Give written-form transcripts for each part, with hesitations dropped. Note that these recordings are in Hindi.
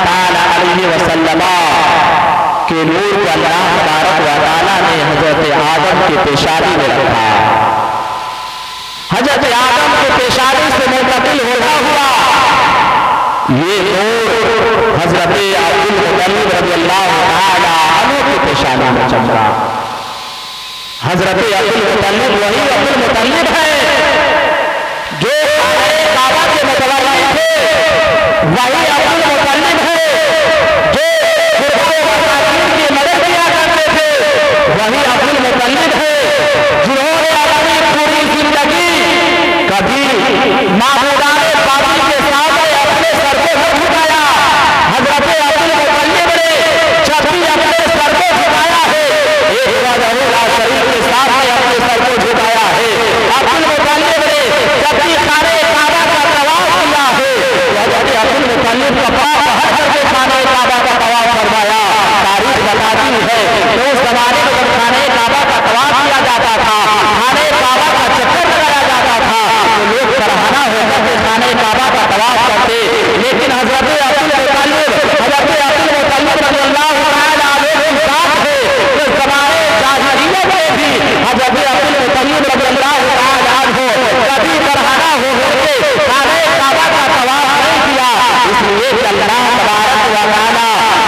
तआला अलैहि वसल्लम के नूर को अल्लाह तबारक व तआला ने हजरत आदम के पेशानी में रखा। हजरत आदम के पेशानी से मुंतकिल होता हुआ ये नूर हजरत अब्दुल मुत्तलिब रज़ियल्लाहु तआला अन्हु के पेशानी में चमका। हजरत अब्दुल मुत्तलिब वही अब्दुल मुत्तलिब है जो काबा के मुतवल्ली थे, वही अब्दुल मुत्तलिब है जो की मदद किया करते थे, वही अब्दुल मुत्तलिब है जिन्होंने अपनी पूरी जिंदगी कभी माबूदाने बाबी के सामने अपने सर को न झुकाया। हजरत अब्दुल मुत्तलिब ने जब भी अपने सर को झुकाया है एक वजह शरीफ के सामने अपने सर को झुकाया है। अब्दुल मुत्तलिब ने जब भी खाने काबा का तवाफ किया है, हजरत अब्दुल मुत्तलिब का पाप हर करके खाने काबा का तवाफ करवाया। तारीख बताती है कि उस जमाने में जब खाने काबा का तवाफ किया जाता था, खाने काबा का चक्कर लगाया जाता था, तो लोग सराहना होकर के खाने काबा का तवाफ करते। लेकिन हजरत अब्दुल मुत्तलिब रज़ियल्लाहु तआला अन्हु इंसान थे। इस जमाने जाहिलियत में भी हजरत अब्दुल मुत्तलिब रज़ियल्लाहु तआला अन्हु कभी सराहना होकर के खाने काबा का तवाफ नहीं किया। इसलिए कि अल्लाह तबारक व तआला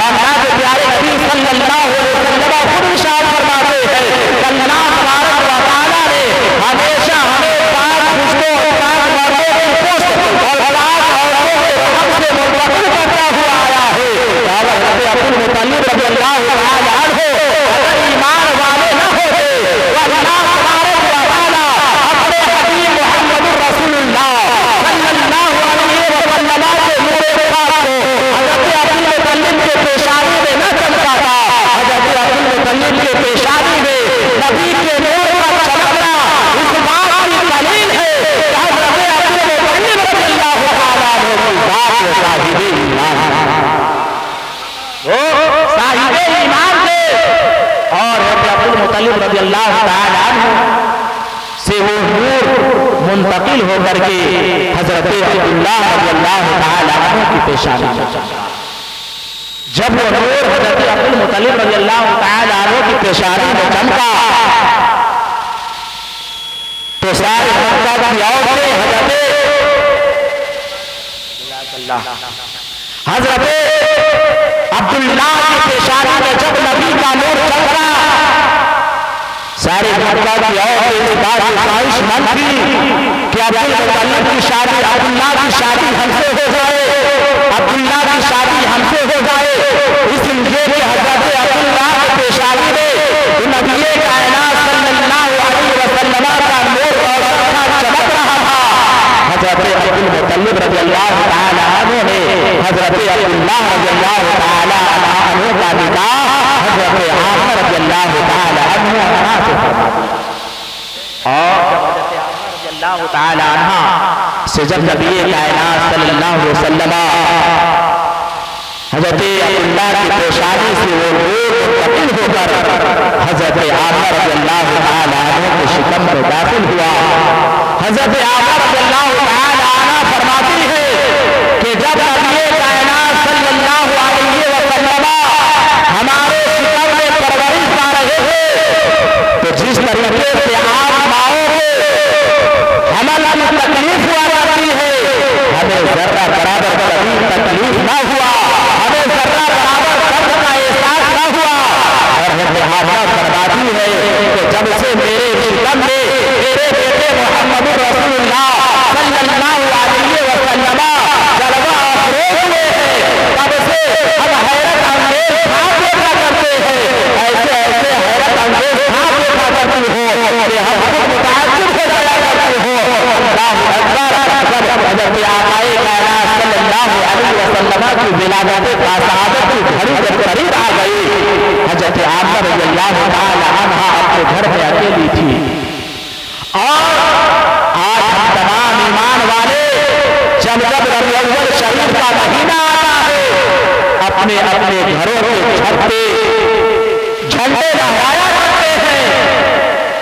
अल्लाह के प्यारे नबी सल्लल्लाहु अलैहि वसल्लम खुद इरशाद फरमाते हैं, अल्लाह तबारक व तआला ने हमेशा हमें पाक खुशबू पाक मर्दों की पोस्ट और पाक औरतों के हक से मुतवक्किल करता हुआ आया है। हजरत अब्दुल मुत्तलिब रज़ियल्लाहु तआला अन्हु अगर ईमान वाले न होते तो अल्लाह तबारक व तआला अपने हबीब मुहम्मदुर रसूलुल्लाह सल्लल्लाहु अलैहि वसल्लम के नूर पाक को हजरत अब्दुल मुत्तलिब के पेशानी में न चमकाता। हजरत अब्दुल मुत्तलिब के पेशानी में नबी के नूर का चमकना इस बात की दलील है कि हजरत अब्दुल मुत्तलिब रज़ियल्लाहु तआला अन्हु की बात साहिब ईमान साहिब ईमान थे। और हजरत अब्दुल मुत्तलिब रज़ियल्लाहु तआला अन्हु से वो नूर मुंतकिल होकर के हजरत अब्दुल्लाह रज़ियल्लाहु तआला अन्हु की पेशानी में चमका। जब वो नूर हजरत अब्दुल मुत्तलिब रज़ियल्लाहु तआला अन्हु की पेशानी में चमका तो सारे मक्का की औरतें हजरत अब्दुल्लाह की पेशानी में जब नबी का नूर चमका, सारे मक्का की औरतें इस बात की ख्वाहिशमंद थी कि अब्दुल मुत्तलिब की शादी अब्दुल्लाह की शादी हमसे हो जाए, अब्दुल्लाह की शादी हमसे हो जाए। इसलिए कि हजरत अब्दुल्लाह की पेशानी में नबी कायनात सल्लल्लाहु अलैहि वसल्लम का नूर रोशन था, चमक रहा था। हजरत अब्दुल मुत्तलिब रज़ियल्लाहु तआला अन्हु ने हजरत अब्दुल्लाह रज़ियल्लाहु तआला अन्हु का निकाह हजरत आमिना रज़ियल्लाहु तआला अन्हु से फरमा दिया। और हजरत आमिना रज़ियल्लाहु तआला अन्हा से जब नबी कायनात सल्लल्लाहु अलैहि वसल्लम हजरत अब्दुल्लाह की पेशानी से वो नूर मुंतकिल होकर हजरत आमिना रज़ियल्लाहु तआला अन्हु के शिकम में दाखिल हुआ। हजरत आमिना रज़ियल्लाहु तआला अन्हा फरमाती है कि जब नबी कायनात सल्लल्लाहु अलैहि वसल्लम हमारे शिकम में परवरिश पा रहे थे तो जिस तरीके से आप माओ को हमल की तकलीफ हुआ करती है, हमें जर्रा बराबर कभी तकलीफ ना हुआ, हमें जर्रा बराबर दर्द का एहसास ना हुआ। और आमिना फरमाती है कि जब से मेरे शिकम में मेरे बेटे मुहम्मदुर रसूलुल्लाह सल्लल्लाहु अलैहि वसल्लम जलवा अफरोज हुए हैं, तब से हम हैरत अंगेज भाव देखा करते हैं। ऐसे ऐसे हैरत अंगेज भाव देखा करती हो कि हम खुद मुताज्जिब हो जाया करते हो। अल्लाहु अकबर। हजरत आकाए कायनात सल्लल्लाहु अलैहि वसल्लम की विलादत बाशहादत की घड़ी जब करीब आ गई, हजरत आमिना रज़ियल्लाहु तआला अन्हा अपने घर में अकेली थी। और आज हम तमाम ईमान वाले जब जब रबीउल अव्वल शरीफ का महीना आता है अपने अपने घरों के छत पे झंडे लहराया करते हैं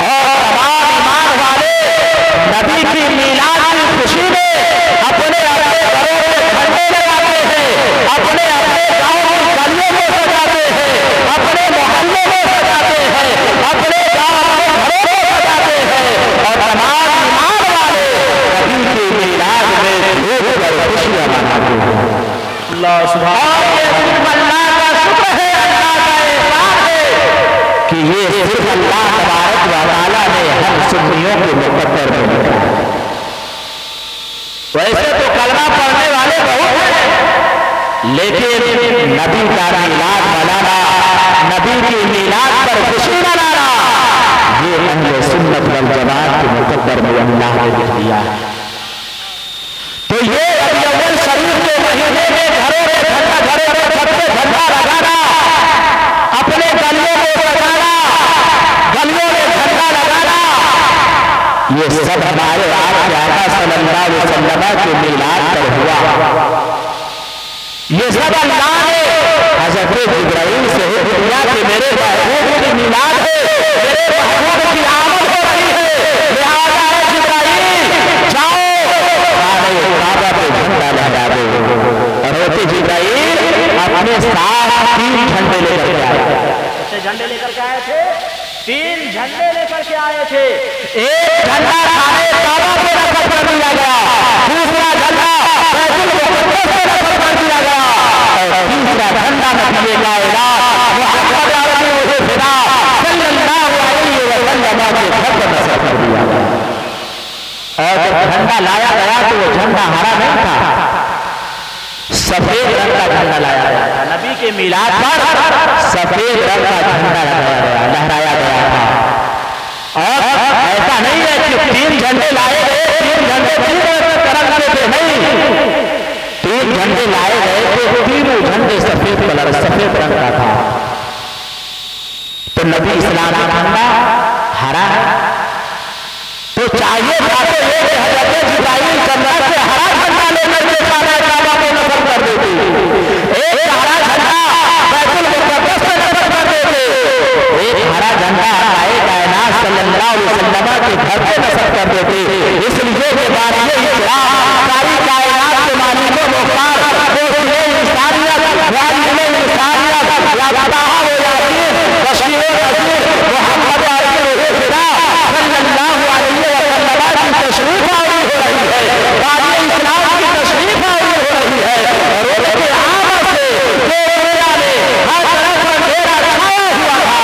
और तमाम ईमान वाले नबी की मीलाद की खुशी में अपने अपने घरों पे झंडे लगाते हैं, अपने अपने और ये सिर्फ अल्लाह का शुक्र है, अल्लाह का एहसान है कि ये सिर्फ अल्लाह तबारक व तआला ने हम सुन्नियों के मुकद्दर में रखा है। वैसे तो कलमा पढ़ने वाले बहुत हैं, लेकिन नबी का मिलाद मनाना, नबी की मिलाद पर खुशी मनाना, ये अहले सुन्नत वल जमात के मुकद्दर में अल्लाह ने लिख दिया है। तो ये रबीउल अव्वल शरीफ के महीने में घरों में छत पे झंडा लगाना, अपने गलियों को सजाना, गलियों में झंडा लगाना, ये सब हमारे आका सल्लल्लाहु अलैहि वसल्लम के मिलाद पर हुआ। ये सब अल्लाह ने हज़रत जिब्राइल से हुक्म कि मेरे महबूब की मिलाद है, मेरे महबूब की आमद हो रही है, लिहाजा जिब्राइल जाओ काबा पे झंडा लहरा दो। और होते जिब्राइल अपने साथ 3 झंडे लेकर के आए। कितने झंडे लेकर के आए थे? 3 झंडे लेकर के आए थे। एक झंडा खाने काबा पे रखकर कर दिया गया, दूसरा झंडा बैतुल मुक़द्दस पे रखकर कर दिया गया, और तीसरा झंडा नबी कायनात मुहम्मद अरबी खुदा सल्लल्लाहु अलैहि वसल्लम के घर पर नस्ब कर दिया गया। और जब झंडा लाया गया तो वो झंडा हरा नहीं था, सफेद रंग का झंडा लाया गया था। नबी के मिलाद पर सफेद रंग का झंडा लगाया गया, लहराया गया था। और ऐसा नहीं है कि 3 झंडे लाए गए, 3 झंडे 3 तरंगे थे, नहीं, 3 झंडे लाए गए थे, 3 झंडे सफेद कलर, सफेद रंग का था। तो नबी इस्लाम का झंडा हरा है, तो चाहिए था तो ये कि हज़रत जिब्राइल जन्नत से हरा झंडा लेकर के काबा को नस्ब कर देते, एक हरा झंडा बैतुल मुक़द्दस पे नस्ब कर देते, एक हरा झंडा आए कायनात सल्लल्लाहु अलैहि वसल्लम के घर पे नस्ब कर देते। इसलिए के बाद ये इस्लाम सारी कायनात के मालिक व मुख्तार दोस्ते इंसानियत वालिद इंसानियत या फताह व यासीन बशीर नज़ीर मुहम्मद अरबी खुदा सल्लल्लाहु अलैहि वसल्लम की तशरीफ आवी हो रही है, वालिद इस्लाम की तशरीफ आवी हो रही है। और उनके आमद से दुनिया में हर तरफ अंधेरा छाया हुआ था,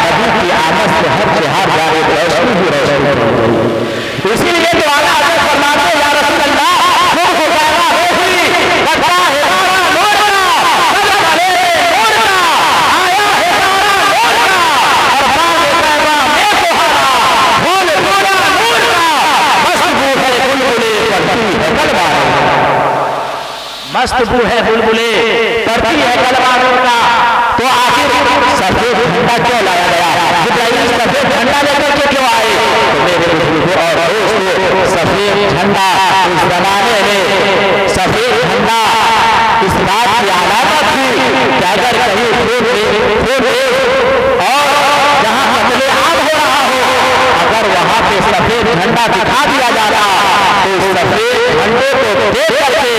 नबी की आमद से हर जहां जाए रोशनी ही रोशनी हो गई। इसीलिए तो आला हज़रत फरमाते हैं, या रसूल अल्लाह मुझको पैदा हो हुई बता है सारा नूर का, सब भले नूर का आया है सारा नूर का, और बाग पैदा में सुहाना फूल पूरा नूर का, मस्त बू है बुलबुले पड़ती है कलमा, मस्त बू है बुलबुले पड़ती है कलमा नूर का। तो आखिर सफेद झंडा क्यों लाया गया? जिब्राइल सफेद झंडा लेकर के क्यों आए? तो मेरे बुजुर्गों और दोस्तों, सफेद झंडा इस जमाने में सफेद झंडा इस बात की अलामत थी कि अगर कहीं खून और जहां कत्ले आम हो रहा हो, अगर वहां पे सफेद झंडा दिखा दिया जाता तो सफेद झंडे को देख करके